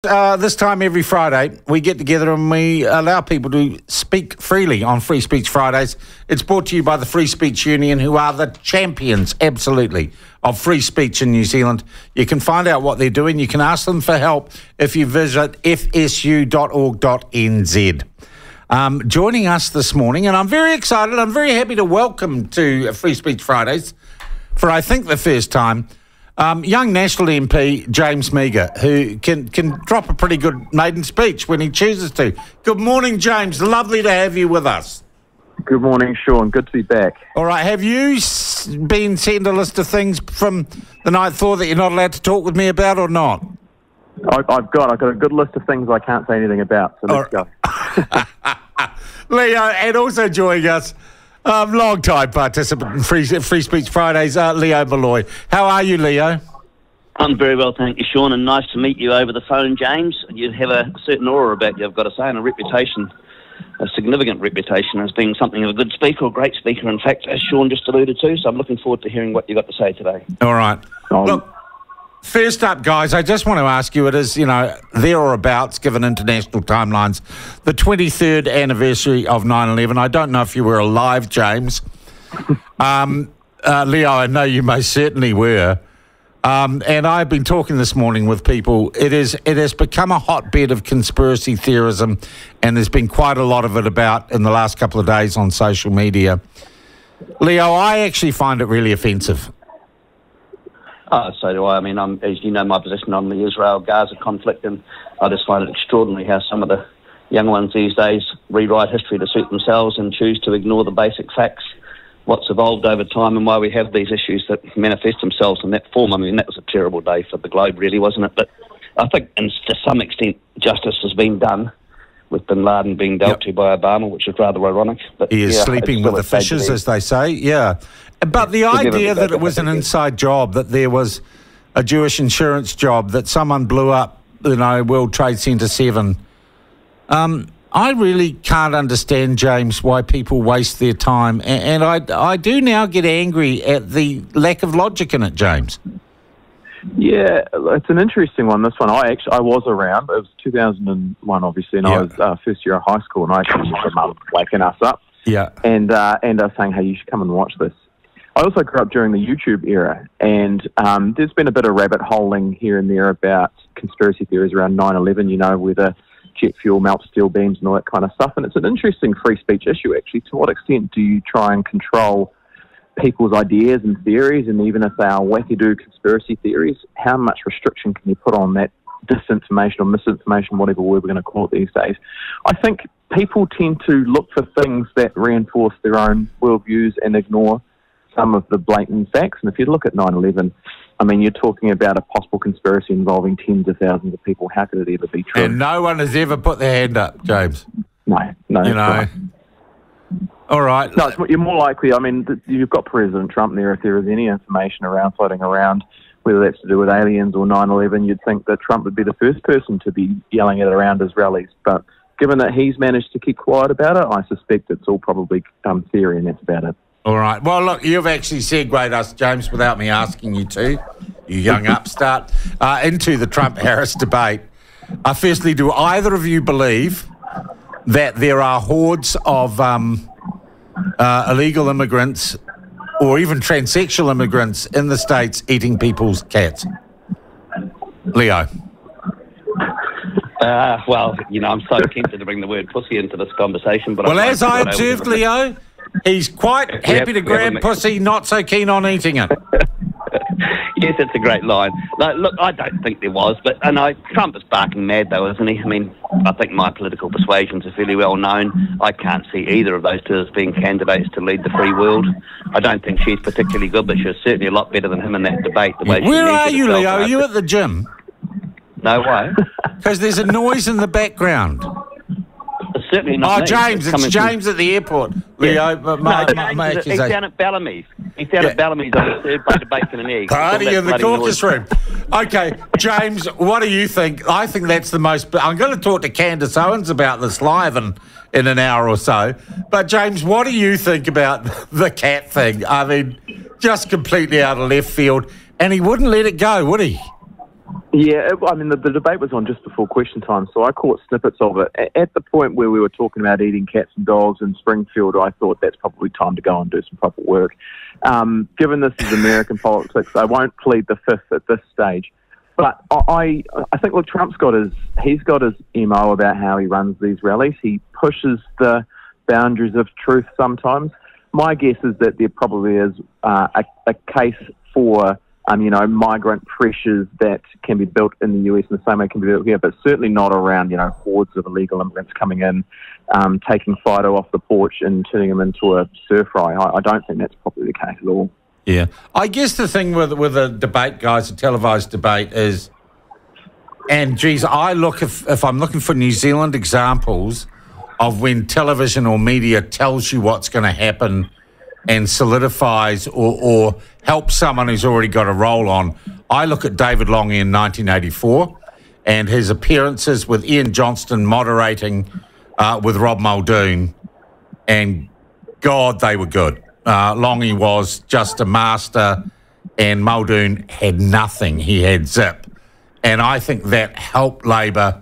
This time every Friday, we get together and we allow people to speak freely on Free Speech Fridays. It's brought to you by the Free Speech Union, who are the champions, absolutely, of free speech in New Zealand. You can find out what they're doing. You can ask them for help if you visit fsu.org.nz. Joining us this morning, and I'm very excited, I'm very happy to welcome to Free Speech Fridays, for I think the first time, young National MP James Meager, who can drop a pretty good maiden speech when he chooses to. Good morning, James. Lovely to have you with us. Good morning, Sean. Good to be back. All right. Have you been sent a list of things from the night before that you're not allowed to talk with me about or not? I've got a good list of things I can't say anything about, so let's go. Leo, and also joining us, long-time participant in Free Speech Fridays, Leo Molloy. How are you, Leo? I'm very well, thank you, Sean, and nice to meet you over the phone, James. You have a certain aura about you, I've got to say, and a reputation, a significant reputation as being something of a good speaker, or great speaker, in fact, as Sean just alluded to, so I'm looking forward to hearing what you've got to say today. All right. Look, first up, guys, I just want to ask you, it is, there or abouts, given international timelines, the 23rd anniversary of 9/11. I don't know if you were alive, James. Leo, I know you most certainly were. And I've been talking this morning with people. It has become a hotbed of conspiracy theorism, and there's been quite a lot of it about in the last couple of days on social media. Leo, I actually find it really offensive. So do I. I mean, as you know, my position on the Israel-Gaza conflict, and I just find it extraordinary how some of the young ones these days rewrite history to suit themselves and choose to ignore the basic facts, what's evolved over time, and why we have these issues that manifest themselves in that form. I mean, that was a terrible day for the globe, really, wasn't it? But I think, and to some extent, justice has been done, with bin Laden being dealt to by Obama, which is rather ironic. But he is sleeping with the fishes, as they say, yeah. But the idea that it was an inside job, that there was a Jewish insurance job, that someone blew up, World Trade Center 7, I really can't understand, James, why people waste their time. And I do now get angry at the lack of logic in it, James. Yeah, it's an interesting one, this one. I was around. It was 2001, obviously, and I was first year of high school, and I actually remember Mum waking us up. Yeah. And saying, hey, you should come and watch this. I also grew up during the YouTube era, and there's been a bit of rabbit holing here and there about conspiracy theories around 9/11, whether jet fuel melts steel beams and all that kind of stuff. And it's an interesting free speech issue, actually. To what extent do you try and control people's ideas and theories, and even if they are wackadoo conspiracy theories, how much restriction can you put on that disinformation or misinformation, whatever word we're going to call it these days? I think people tend to look for things that reinforce their own worldviews and ignore some of the blatant facts. And if you look at 9/11, I mean, you're talking about a possible conspiracy involving tens of thousands of people. How could it ever be true? And no one has ever put their hand up, James. No. All right. No, you're more likely, I mean, you've got President Trump there. If there is any information floating around, whether that's to do with aliens or 9/11, you'd think that Trump would be the first person to be yelling it around his rallies. But given that he's managed to keep quiet about it, I suspect it's all probably theory, and that's about it. All right. Well, look, you've actually segued us, James, without me asking you to, you young upstart, into the Trump-Harris debate. Firstly, do either of you believe that there are hordes of illegal immigrants or even transsexual immigrants in the States eating people's cats? Leo? Well, I'm so tempted to bring the word pussy into this conversation. But as I observed, Leo, he's quite happy to grab pussy, not so keen on eating it. Yes, it's a great line. No, look, I don't think there was, but Trump is barking mad, though, isn't he? I mean, I think my political persuasions are fairly well known. I can't see either of those two as being candidates to lead the free world. I don't think she's particularly good, but she's certainly a lot better than him in that debate. Where are you, Leo? Are you at the gym? No way. Because there's a noise in the background. It's certainly not. Oh, James, it's James at the airport. Leo, he's down at Bellamy's. He's down at Bellamy's on the third plate of bacon and eggs. Party in the caucus room. Okay, James, what do you think? I think that's the most... I'm going to talk to Candace Owens about this live in an hour or so. But, James, what do you think about the cat thing? I mean, just completely out of left field. And he wouldn't let it go, would he? Yeah, I mean, the debate was on just before question time, so I caught snippets of it. At the point where we were talking about eating cats and dogs in Springfield, I thought that's probably time to go and do some proper work. Given this is American politics, I won't plead the fifth at this stage. But I think, look, Trump's got his MO about how he runs these rallies. He pushes the boundaries of truth sometimes. My guess is that there probably is a case for migrant pressures that can be built in the US in the same way it can be built here, but certainly not around, hordes of illegal immigrants coming in, taking Fido off the porch and turning him into a stir fry. I don't think that's probably the case at all. Yeah. I guess the thing with a debate, guys, a televised debate is, and geez, if I'm looking for New Zealand examples of when television or media tells you what's going to happen and solidifies or helps someone who's already got a roll on. I look at David Lange in 1984 and his appearances with Ian Johnston moderating with Rob Muldoon, and God, they were good. Lange was just a master and Muldoon had nothing. He had zip. And I think that helped Labor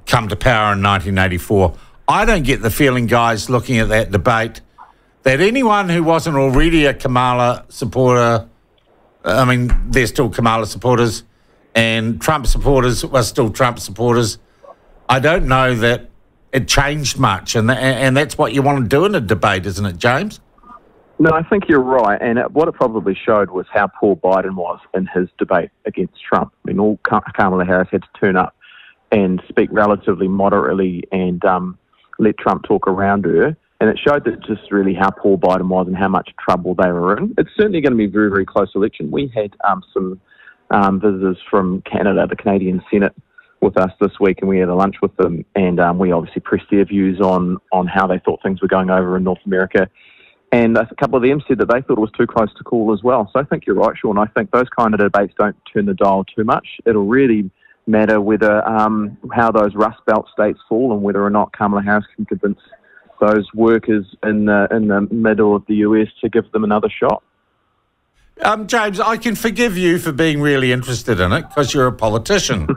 come to power in 1984. I don't get the feeling, guys, looking at that debate, that anyone who wasn't already a Kamala supporter, I mean, they're still Kamala supporters, and Trump supporters are still Trump supporters. I don't know that it changed much, and that's what you want to do in a debate, isn't it, James? No, I think you're right, and what it probably showed was how poor Biden was in his debate against Trump. I mean, all Kamala Harris had to turn up and speak relatively moderately and let Trump talk around her. And it showed that just really how poor Biden was and how much trouble they were in. It's certainly going to be a very, very close election. We had some visitors from Canada, the Canadian Senate, with us this week, and we had a lunch with them. And we obviously pressed their views on how they thought things were going over in North America. And a couple of them said that they thought it was too close to call as well. So I think you're right, Sean. I think those kind of debates don't turn the dial too much. It'll really matter whether how those Rust Belt states fall and whether or not Kamala Harris can convince those workers in the middle of the US to give them another shot. James, I can forgive you for being really interested in it because you're a politician.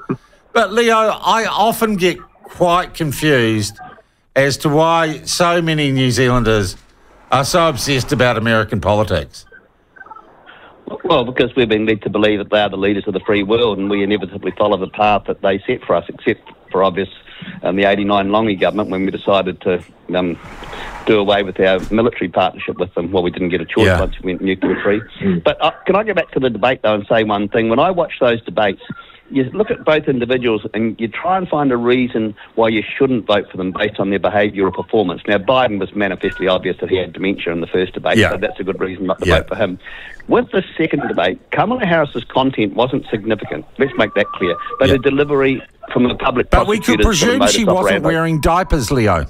But, Leo, I often get quite confused as to why so many New Zealanders are so obsessed about American politics. Well, because we've been led to believe that they are the leaders of the free world and we inevitably follow the path that they set for us, except for obvious the 89 Lange government when we decided to do away with our military partnership with them. Well, we didn't get a choice once we went nuclear free. But can I go back to the debate, though, and say one thing? When I watch those debates, you look at both individuals and you try and find a reason why you shouldn't vote for them based on their behaviour or performance. Now, Biden was manifestly obvious that he had dementia in the first debate, so that's a good reason not to vote for him. With the second debate, Kamala Harris's content wasn't significant. Let's make that clear. But her delivery from the public prosecutors... But we could presume she wasn't wearing diapers, Leo.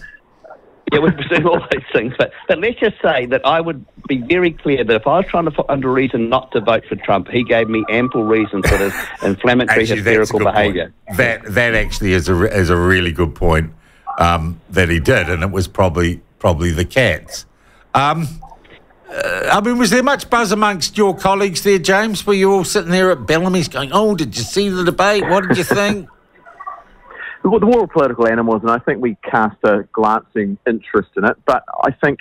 Yeah, we presume all those things. But let's just say that I would be very clear that if I was trying to find a reason not to vote for Trump, he gave me ample reasons for this inflammatory, hysterical behaviour. That actually is a really good point that he did, and it was probably the cats. I mean, was there much buzz amongst your colleagues there, James? Were you all sitting there at Bellamy's going, oh, did you see the debate? What did you think? Well, the war of political animals, and I think we cast a glancing interest in it, but I think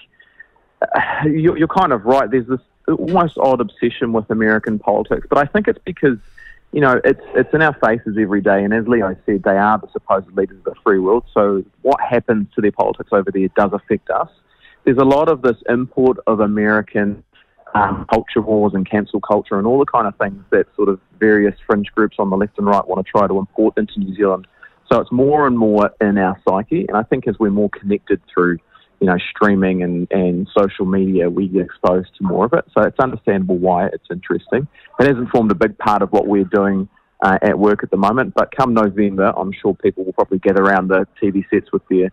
you're kind of right. There's this almost odd obsession with American politics, but I think it's because, it's in our faces every day, and as Leo said, they are the supposed leaders of the free world, so what happens to their politics over there does affect us. There's a lot of this import of American culture wars and cancel culture and all the kind of things that sort of various fringe groups on the left and right want to try to import into New Zealand. So it's more and more in our psyche, and I think as we're more connected through, streaming and social media, we get exposed to more of it. So it's understandable why it's interesting. It hasn't formed a big part of what we're doing at work at the moment, but come November, I'm sure people will probably gather around the TV sets with their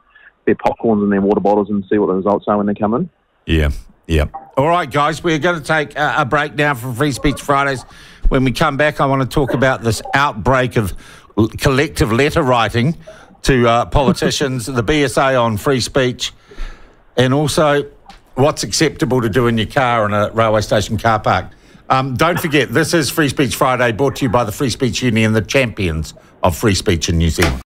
popcorns and their water bottles and see what the results are when they come in. Yeah. All right, guys, we're going to take a break now from Free Speech Fridays. When we come back, I want to talk about this outbreak of collective letter writing to politicians, the BSA on free speech, and also what's acceptable to do in your car in a railway station car park. Don't forget, this is Free Speech Friday, brought to you by the Free Speech Union, the champions of free speech in New Zealand.